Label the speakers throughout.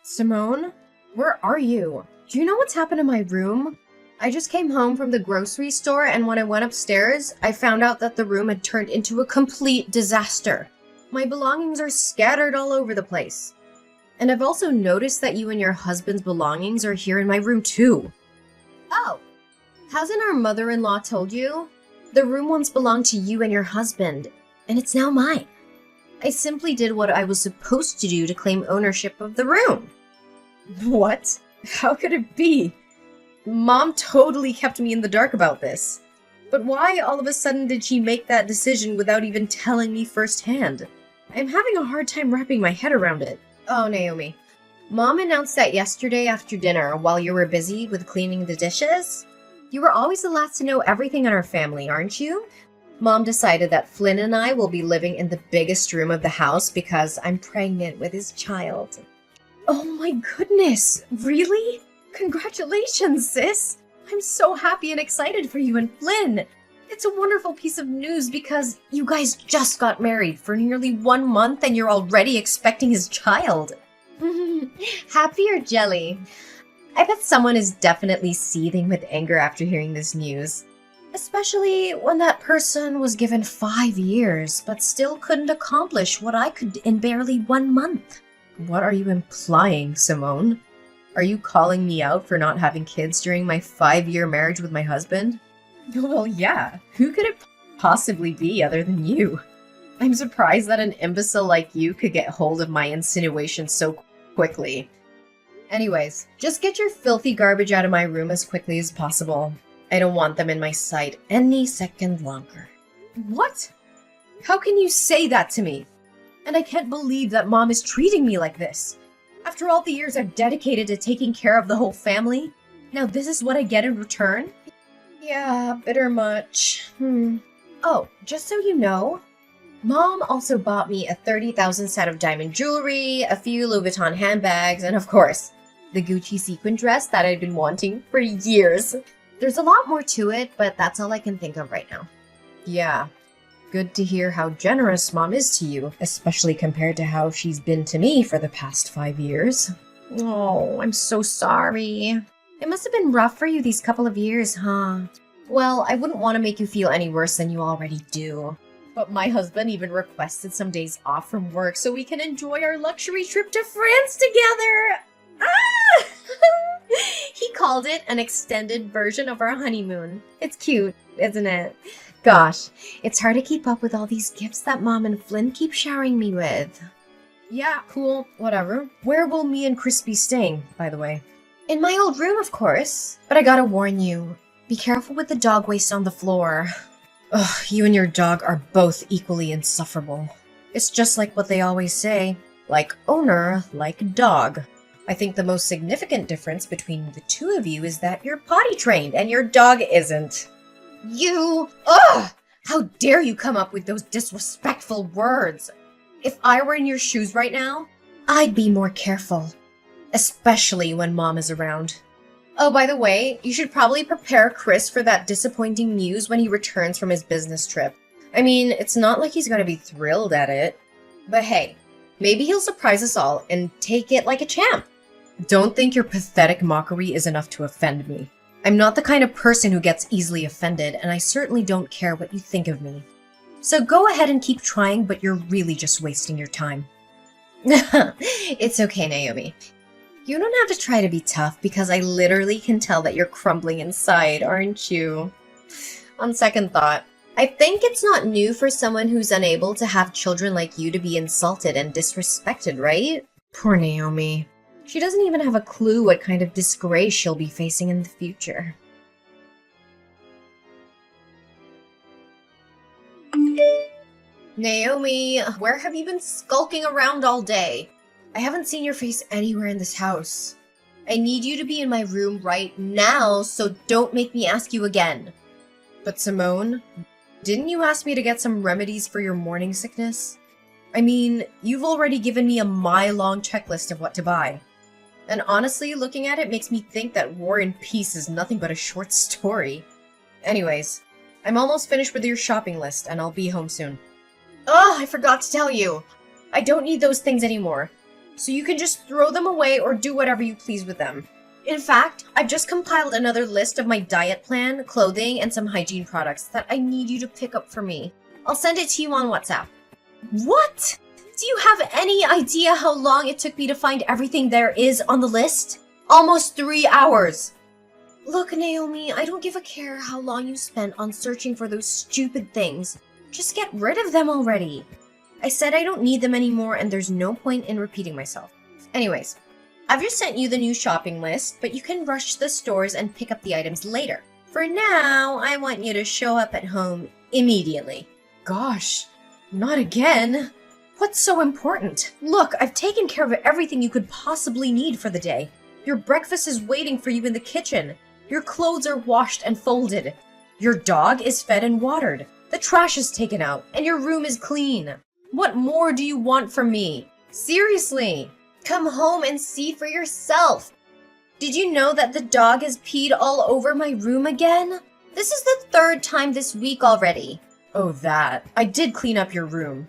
Speaker 1: Simone? Where are you? Do you know what's happened to my room? I just came home from the grocery store, and when I went upstairs, I found out that the room had turned into a complete disaster. My belongings are scattered all over the place. And I've also noticed that you and your husband's belongings are here in my room too. Oh, hasn't our mother-in-law told you? The room once belonged to you and your husband, and it's now mine. I simply did what I was supposed to do to claim ownership of the room. What? How could it be? Mom totally kept me in the dark about this. But why all of a sudden did she make that decision without even telling me firsthand? I'm having a hard time wrapping my head around it. Oh, Naomi. Mom announced that yesterday after dinner while you were busy with cleaning the dishes. You were always the last to know everything in our family, aren't you? Mom decided that Flynn and I will be living in the biggest room of the house because I'm pregnant with his child. Oh my goodness, really? Congratulations, sis! I'm so happy and excited for you and Flynn! It's a wonderful piece of news because you guys just got married for nearly 1 month and you're already expecting his child. Happy or jelly? I bet someone is definitely seething with anger after hearing this news. Especially when that person was given 5 years but still couldn't accomplish what I could in barely 1 month. What are you implying, Simone? Are you calling me out for not having kids during my 5-year marriage with my husband? Well, yeah. Who could it possibly be other than you? I'm surprised that an imbecile like you could get hold of my insinuation so quickly. Anyways, just get your filthy garbage out of my room as quickly as possible. I don't want them in my sight any second longer. What? How can you say that to me? And I can't believe that Mom is treating me like this. After all the years I've dedicated to taking care of the whole family, now this is what I get in return? Yeah, bitter much. Oh, just so you know, Mom also bought me a 30,000 set of diamond jewelry, a few Louis Vuitton handbags, and of course, the Gucci sequin dress that I'd been wanting for years. There's a lot more to it, but that's all I can think of right now. Yeah. Good to hear how generous Mom is to you, especially compared to how she's been to me for the past 5 years. Oh, I'm so sorry. It must have been rough for you these couple of years, huh? Well, I wouldn't want to make you feel any worse than you already do. But my husband even requested some days off from work so we can enjoy our luxury trip to France together! Ah! He called it an extended version of our honeymoon. It's cute, isn't it? Gosh, it's hard to keep up with all these gifts that Mom and Flynn keep showering me with. Yeah, cool, whatever. Where will me and Chris be staying, by the way? In my old room, of course. But I gotta warn you, be careful with the dog waste on the floor. Ugh, you and your dog are both equally insufferable. It's just like what they always say, like owner, like dog. I think the most significant difference between the two of you is that you're potty trained and your dog isn't. You! Ugh! How dare you come up with those disrespectful words? If I were in your shoes right now, I'd be more careful. Especially when Mom is around. Oh, by the way, you should probably prepare Chris for that disappointing news when he returns from his business trip. I mean, it's not like he's gonna be thrilled at it. But hey, maybe he'll surprise us all and take it like a champ. Don't think your pathetic mockery is enough to offend me. I'm not the kind of person who gets easily offended, and I certainly don't care what you think of me. So go ahead and keep trying, but you're really just wasting your time. It's okay, Naomi. You don't have to try to be tough because I literally can tell that you're crumbling inside, aren't you? On second thought, I think it's not new for someone who's unable to have children like you to be insulted and disrespected, right? Poor Naomi. She doesn't even have a clue what kind of disgrace she'll be facing in the future. Naomi, where have you been skulking around all day? I haven't seen your face anywhere in this house. I need you to be in my room right now, so don't make me ask you again. But Simone, didn't you ask me to get some remedies for your morning sickness? I mean, you've already given me a mile-long checklist of what to buy. And honestly, looking at it makes me think that War and Peace is nothing but a short story. Anyways, I'm almost finished with your shopping list, and I'll be home soon. Oh, I forgot to tell you! I don't need those things anymore. so you can just throw them away or do whatever you please with them. In fact, I've just compiled another list of my diet plan, clothing, and some hygiene products that I need you to pick up for me. I'll send it to you on WhatsApp. What? Do you have any idea how long it took me to find everything there is on the list? Almost 3 hours. Look, Naomi, I don't give a care how long you spent on searching for those stupid things. Just get rid of them already. I said I don't need them anymore, and there's no point in repeating myself. Anyways, I've just sent you the new shopping list, but you can rush to the stores and pick up the items later. For now, I want you to show up at home immediately. Gosh, not again. What's so important? Look, I've taken care of everything you could possibly need for the day. Your breakfast is waiting for you in the kitchen. Your clothes are washed and folded. Your dog is fed and watered. The trash is taken out, and your room is clean. What more do you want from me? Seriously, come home and see for yourself. Did you know that the dog has peed all over my room again? This is the 3rd time this week already. Oh, that. I did clean up your room.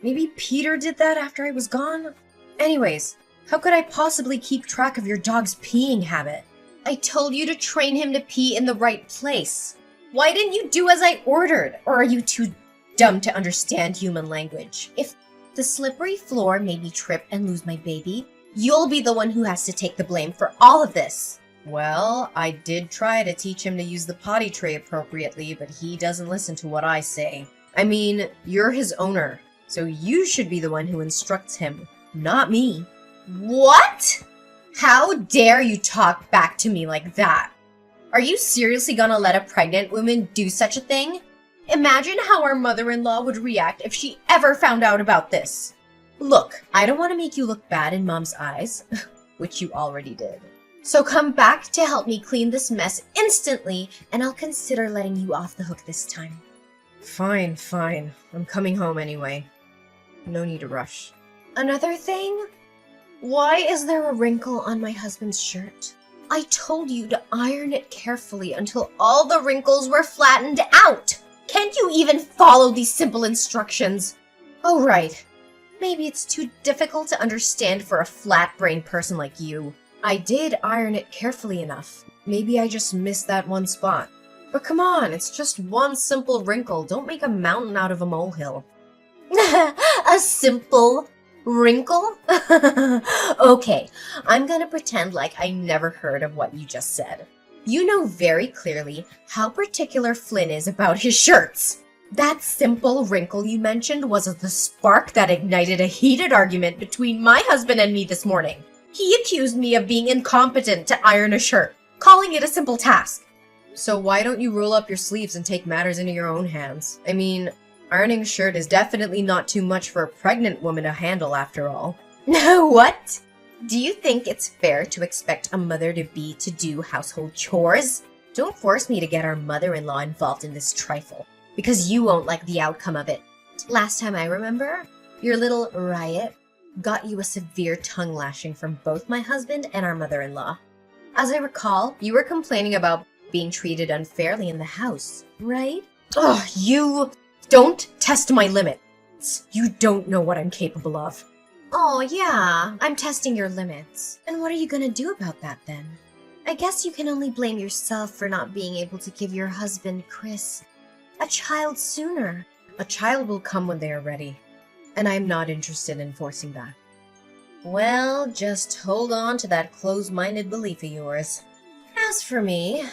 Speaker 1: Maybe Peter did that after I was gone? Anyways, how could I possibly keep track of your dog's peeing habit? I told you to train him to pee in the right place. Why didn't you do as I ordered? Or are you too dumb to understand human language? If the slippery floor made me trip and lose my baby, you'll be the one who has to take the blame for all of this. Well, I did try to teach him to use the potty tray appropriately, but he doesn't listen to what I say. I mean, you're his owner, so you should be the one who instructs him, not me. What? How dare you talk back to me like that? Are you seriously gonna let a pregnant woman do such a thing? Imagine how our mother-in-law would react if she ever found out about this. Look, I don't want to make you look bad in Mom's eyes, which you already did. So come back to help me clean this mess instantly, and I'll consider letting you off the hook this time. Fine. I'm coming home anyway. No need to rush. Another thing? Why is there a wrinkle on my husband's shirt? I told you to iron it carefully until all the wrinkles were flattened out. Can't you even follow these simple instructions? Oh, right. Maybe it's too difficult to understand for a flat-brained person like you. I did iron it carefully enough. Maybe I just missed that one spot. But come on, it's just one simple wrinkle. Don't make a mountain out of a molehill. A simple wrinkle? Okay, I'm gonna pretend like I never heard of what you just said. You know very clearly how particular Flynn is about his shirts. That simple wrinkle you mentioned was the spark that ignited a heated argument between my husband and me this morning. He accused me of being incompetent to iron a shirt, calling it a simple task. So why don't you roll up your sleeves and take matters into your own hands? I mean, ironing a shirt is definitely not too much for a pregnant woman to handle after all. What? Do you think it's fair to expect a mother-to-be to do household chores? Don't force me to get our mother-in-law involved in this trifle, because you won't like the outcome of it. Last time I remember, your little riot got you a severe tongue lashing from both my husband and our mother-in-law. As I recall, you were complaining about being treated unfairly in the house, right? Oh, you don't test my limits. You don't know what I'm capable of. Oh, yeah, I'm testing your limits. And what are you gonna do about that then? I guess you can only blame yourself for not being able to give your husband, Chris, a child sooner. A child will come when they are ready, and I'm not interested in forcing that. Well, just hold on to that closed-minded belief of yours. As for me,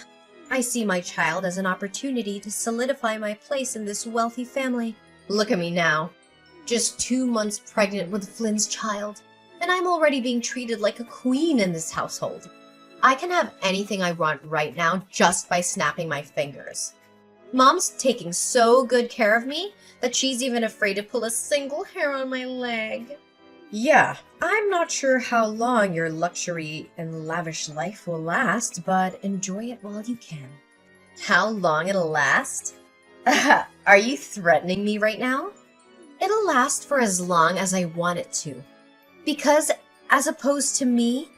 Speaker 1: I see my child as an opportunity to solidify my place in this wealthy family. Look at me now. Just 2 months pregnant with Flynn's child, and I'm already being treated like a queen in this household. I can have anything I want right now just by snapping my fingers. Mom's taking so good care of me that she's even afraid to pull a single hair on my leg. Yeah, I'm not sure how long your luxury and lavish life will last, but enjoy it while you can. How long it'll last? Are you threatening me right now? It'll last for as long as I want it to. Because, as opposed to me,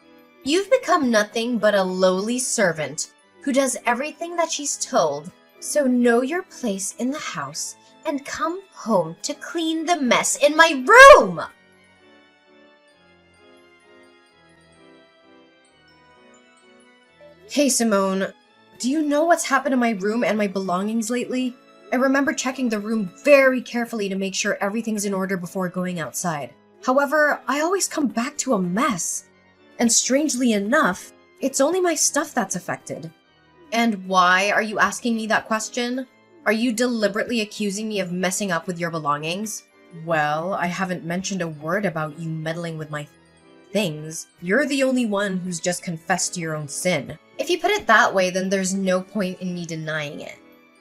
Speaker 1: you've become nothing but a lowly servant who does everything that she's told. So know your place in the house and come home to clean the mess in my room! Hey Simone, do you know what's happened to my room and my belongings lately? I remember checking the room very carefully to make sure everything's in order before going outside. However, I always come back to a mess. And strangely enough, it's only my stuff that's affected. And why are you asking me that question? Are you deliberately accusing me of messing up with your belongings? Well, I haven't mentioned a word about you meddling with my things. You're the only one who's just confessed to your own sin. If you put it that way, then there's no point in me denying it.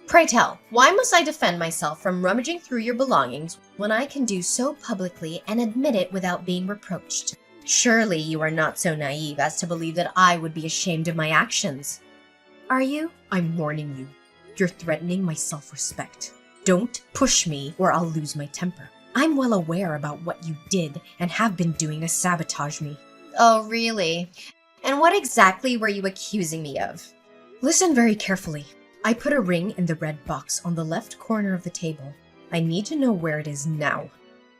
Speaker 1: Pray tell, why must I defend myself from rummaging through your belongings when I can do so publicly and admit it without being reproached? Surely you are not so naive as to believe that I would be ashamed of my actions. Are you? I'm warning you. You're threatening my self-respect. Don't push me or I'll lose my temper. I'm well aware about what you did and have been doing to sabotage me. Oh, really? And what exactly were you accusing me of? Listen very carefully. I put a ring in the red box on the left corner of the table. I need to know where it is now.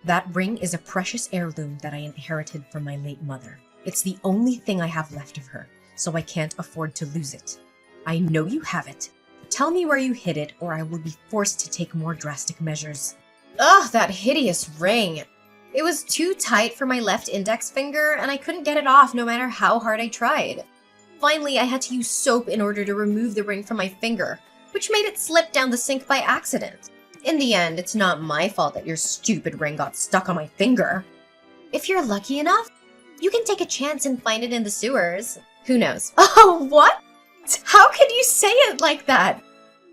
Speaker 1: That ring is a precious heirloom that I inherited from my late mother. It's the only thing I have left of her, so I can't afford to lose it. I know you have it. Tell me where you hid it, or I will be forced to take more drastic measures. Ugh, that hideous ring! It was too tight for my left index finger, and I couldn't get it off no matter how hard I tried. Finally, I had to use soap in order to remove the ring from my finger, which made it slip down the sink by accident. In the end, it's not my fault that your stupid ring got stuck on my finger. If you're lucky enough, you can take a chance and find it in the sewers. Who knows? Oh, what? How could you say it like that?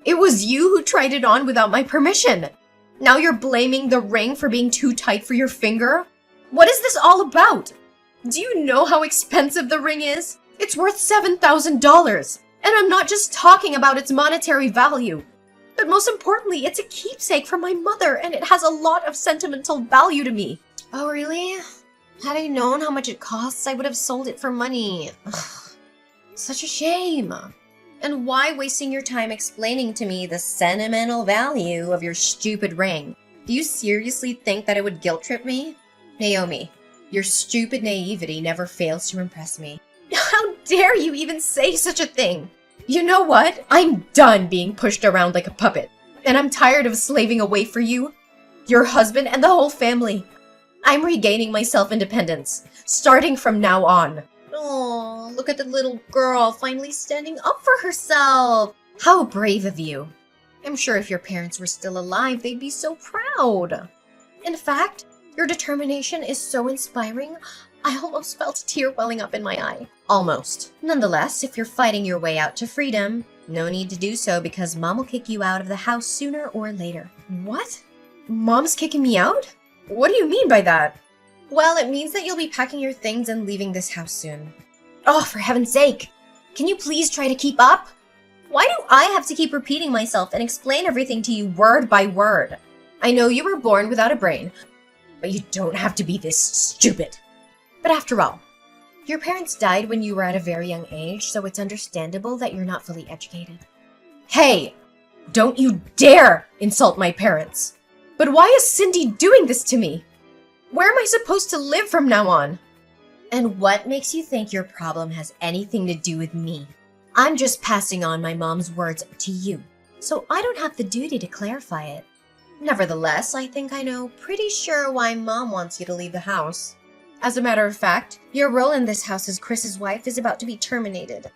Speaker 1: It was you who tried it on without my permission. Now you're blaming the ring for being too tight for your finger? What is this all about? Do you know how expensive the ring is? It's worth $7,000. And I'm not just talking about its monetary value. But most importantly, it's a keepsake from my mother, and it has a lot of sentimental value to me. Oh, really? Had I known how much it costs, I would have sold it for money. Ugh, such a shame. And why wasting your time explaining to me the sentimental value of your stupid ring? Do you seriously think that it would guilt trip me? Naomi, your stupid naivety never fails to impress me. How dare you even say such a thing? You know what? I'm done being pushed around like a puppet. And I'm tired of slaving away for you, your husband, and the whole family. I'm regaining my self-independence, starting from now on. Oh, look at the little girl finally standing up for herself. How brave of you. I'm sure if your parents were still alive, they'd be so proud. In fact, your determination is so inspiring, I almost felt a tear welling up in my eye. Almost. Nonetheless, if you're fighting your way out to freedom, no need to do so because Mom will kick you out of the house sooner or later. What? Mom's kicking me out? What do you mean by that? Well, it means that you'll be packing your things and leaving this house soon. Oh, for heaven's sake! Can you please try to keep up? Why do I have to keep repeating myself and explain everything to you word by word? I know you were born without a brain, but you don't have to be this stupid. But after all, your parents died when you were at a very young age, so it's understandable that you're not fully educated. Hey! Don't you dare insult my parents! But why is Cindy doing this to me? Where am I supposed to live from now on? And what makes you think your problem has anything to do with me? I'm just passing on my mom's words to you, so I don't have the duty to clarify it. Nevertheless, I think I know pretty sure why Mom wants you to leave the house. As a matter of fact, your role in this house as Chris's wife is about to be terminated.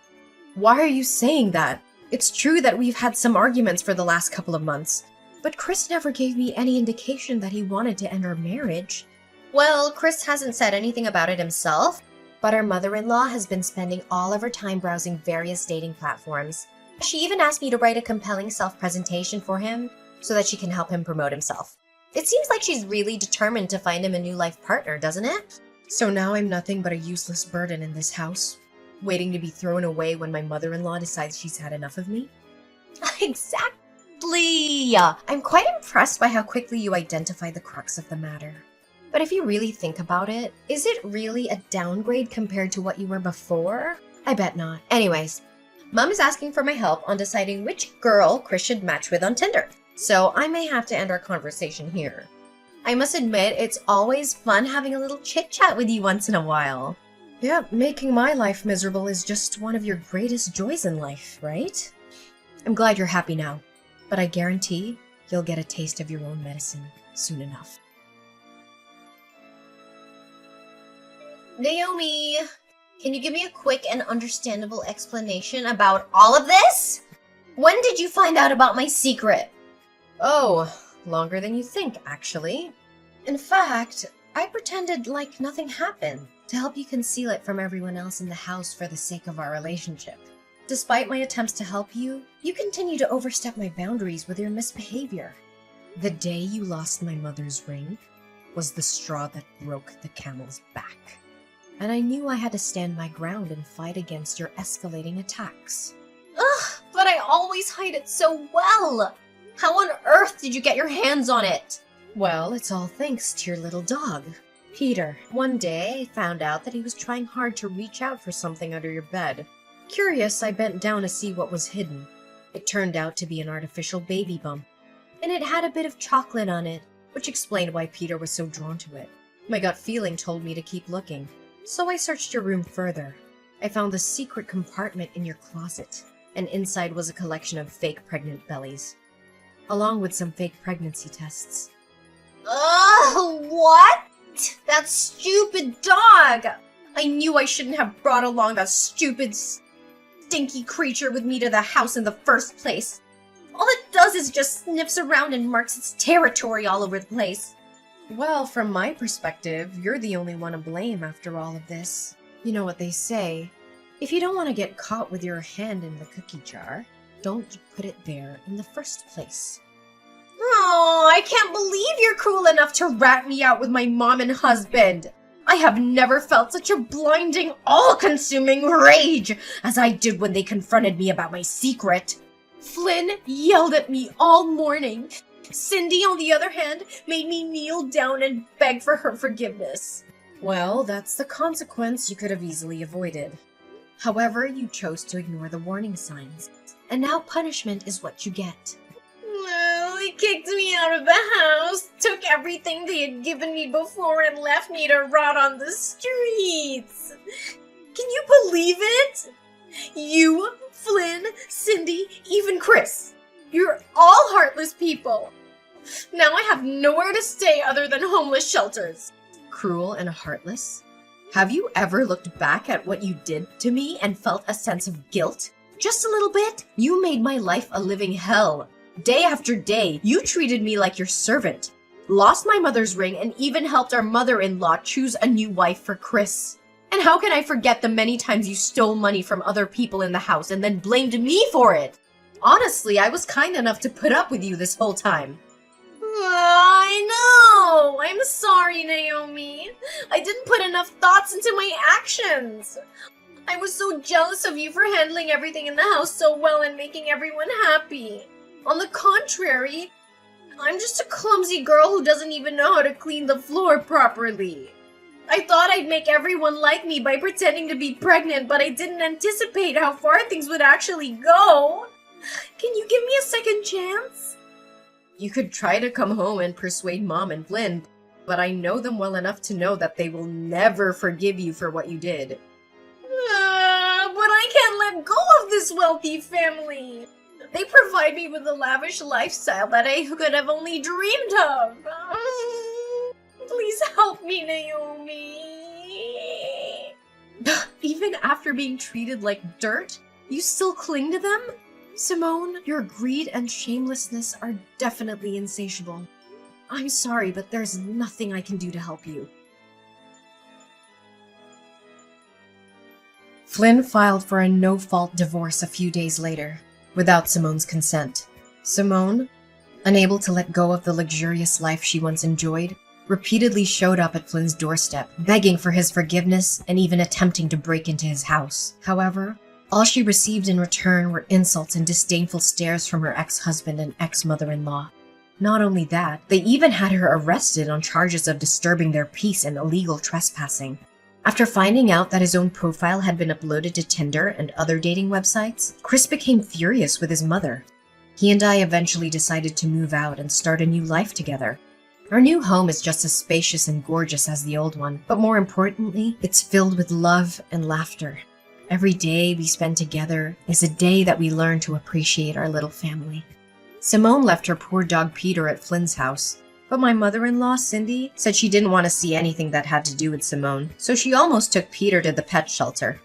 Speaker 1: Why are you saying that? It's true that we've had some arguments for the last couple of months, but Chris never gave me any indication that he wanted to end our marriage. Well, Chris hasn't said anything about it himself, but our mother-in-law has been spending all of her time browsing various dating platforms. She even asked me to write a compelling self-presentation for him so that she can help him promote himself. It seems like she's really determined to find him a new life partner, doesn't it? So now I'm nothing but a useless burden in this house, waiting to be thrown away when my mother-in-law decides she's had enough of me? Exactly! I'm quite impressed by how quickly you identify the crux of the matter. But if you really think about it, is it really a downgrade compared to what you were before? I bet not. Anyways, Mom is asking for my help on deciding which girl Chris should match with on Tinder, so I may have to end our conversation here. I must admit, it's always fun having a little chit-chat with you once in a while. Yeah, making my life miserable is just one of your greatest joys in life, right? I'm glad you're happy now, but I guarantee you'll get a taste of your own medicine soon enough.
Speaker 2: Naomi, can you give me a quick and understandable explanation about all of this? When did you find out about my secret?
Speaker 1: Oh, longer than you think, actually. In fact, I pretended like nothing happened to help you conceal it from everyone else in the house for the sake of our relationship. Despite my attempts to help you, you continue to overstep my boundaries with your misbehavior. The day you lost my mother's ring was the straw that broke the camel's back. And I knew I had to stand my ground and fight against your escalating attacks.
Speaker 2: Ugh, but I always hide it so well! How on earth did you get your hands on it?
Speaker 1: Well, it's all thanks to your little dog, Peter. One day, I found out that he was trying hard to reach out for something under your bed. Curious, I bent down to see what was hidden. It turned out to be an artificial baby bump, and it had a bit of chocolate on it, which explained why Peter was so drawn to it. My gut feeling told me to keep looking, so I searched your room further. I found a secret compartment in your closet, and inside was a collection of fake pregnant bellies, along with some fake pregnancy tests.
Speaker 2: Ugh, what? That stupid dog! I knew I shouldn't have brought along that stupid, stinky creature with me to the house in the first place. All it does is just sniffs around and marks its territory all over the place.
Speaker 1: Well, from my perspective, you're the only one to blame after all of this. You know what they say, if you don't want to get caught with your hand in the cookie jar, don't put it there in the first place.
Speaker 2: Oh, I can't believe you're cruel enough to rat me out with my mom and husband. I have never felt such a blinding, all-consuming rage as I did when they confronted me about my secret. Flynn yelled at me all morning. Cindy, on the other hand, made me kneel down and beg for her forgiveness.
Speaker 1: Well, that's the consequence you could have easily avoided. However, you chose to ignore the warning signs, and now punishment is what you get.
Speaker 2: Well, they kicked me out of the house, took everything they had given me before, and left me to rot on the streets. Can you believe it? You, Flynn, Cindy, even Chris. You're all heartless people. Now I have nowhere to stay other than homeless shelters.
Speaker 1: Cruel and heartless? Have you ever looked back at what you did to me and felt a sense of guilt? Just a little bit? You made my life a living hell. Day after day, you treated me like your servant, lost my mother's ring, and even helped our mother-in-law choose a new wife for Chris. And how can I forget the many times you stole money from other people in the house and then blamed me for it? Honestly, I was kind enough to put up with you this whole time.
Speaker 2: I know! I'm sorry, Naomi. I didn't put enough thoughts into my actions. I was so jealous of you for handling everything in the house so well and making everyone happy. On the contrary, I'm just a clumsy girl who doesn't even know how to clean the floor properly. I thought I'd make everyone like me by pretending to be pregnant, but I didn't anticipate how far things would actually go. Can you give me a second chance?
Speaker 1: You could try to come home and persuade Mom and Flynn, but I know them well enough to know that they will never forgive you for what you did.
Speaker 2: But I can't let go of this wealthy family. They provide me with a lavish lifestyle that I could have only dreamed of. Please help me, Naomi.
Speaker 1: Even after being treated like dirt, you still cling to them? Simone, your greed and shamelessness are definitely insatiable. I'm sorry, but there's nothing I can do to help you. Flynn filed for a no-fault divorce a few days later, without Simone's consent. Simone, unable to let go of the luxurious life she once enjoyed, repeatedly showed up at Flynn's doorstep, begging for his forgiveness and even attempting to break into his house. However, all she received in return were insults and disdainful stares from her ex-husband and ex-mother-in-law. Not only that, they even had her arrested on charges of disturbing their peace and illegal trespassing. After finding out that his own profile had been uploaded to Tinder and other dating websites, Chris became furious with his mother. He and I eventually decided to move out and start a new life together. Our new home is just as spacious and gorgeous as the old one, but more importantly, it's filled with love and laughter. Every day we spend together is a day that we learn to appreciate our little family. Simone left her poor dog Peter at Flynn's house, but my mother-in-law, Cindy, said she didn't want to see anything that had to do with Simone, so she almost took Peter to the pet shelter.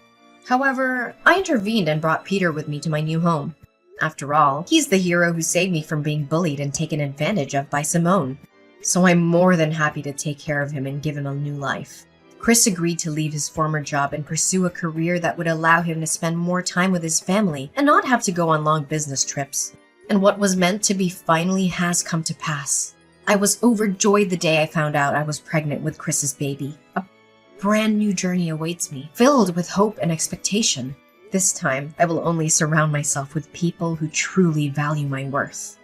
Speaker 1: However, I intervened and brought Peter with me to my new home. After all, he's the hero who saved me from being bullied and taken advantage of by Simone. So I'm more than happy to take care of him and give him a new life. Chris agreed to leave his former job and pursue a career that would allow him to spend more time with his family and not have to go on long business trips. And what was meant to be finally has come to pass. I was overjoyed the day I found out I was pregnant with Chris's baby. A brand new journey awaits me, filled with hope and expectation. This time, I will only surround myself with people who truly value my worth.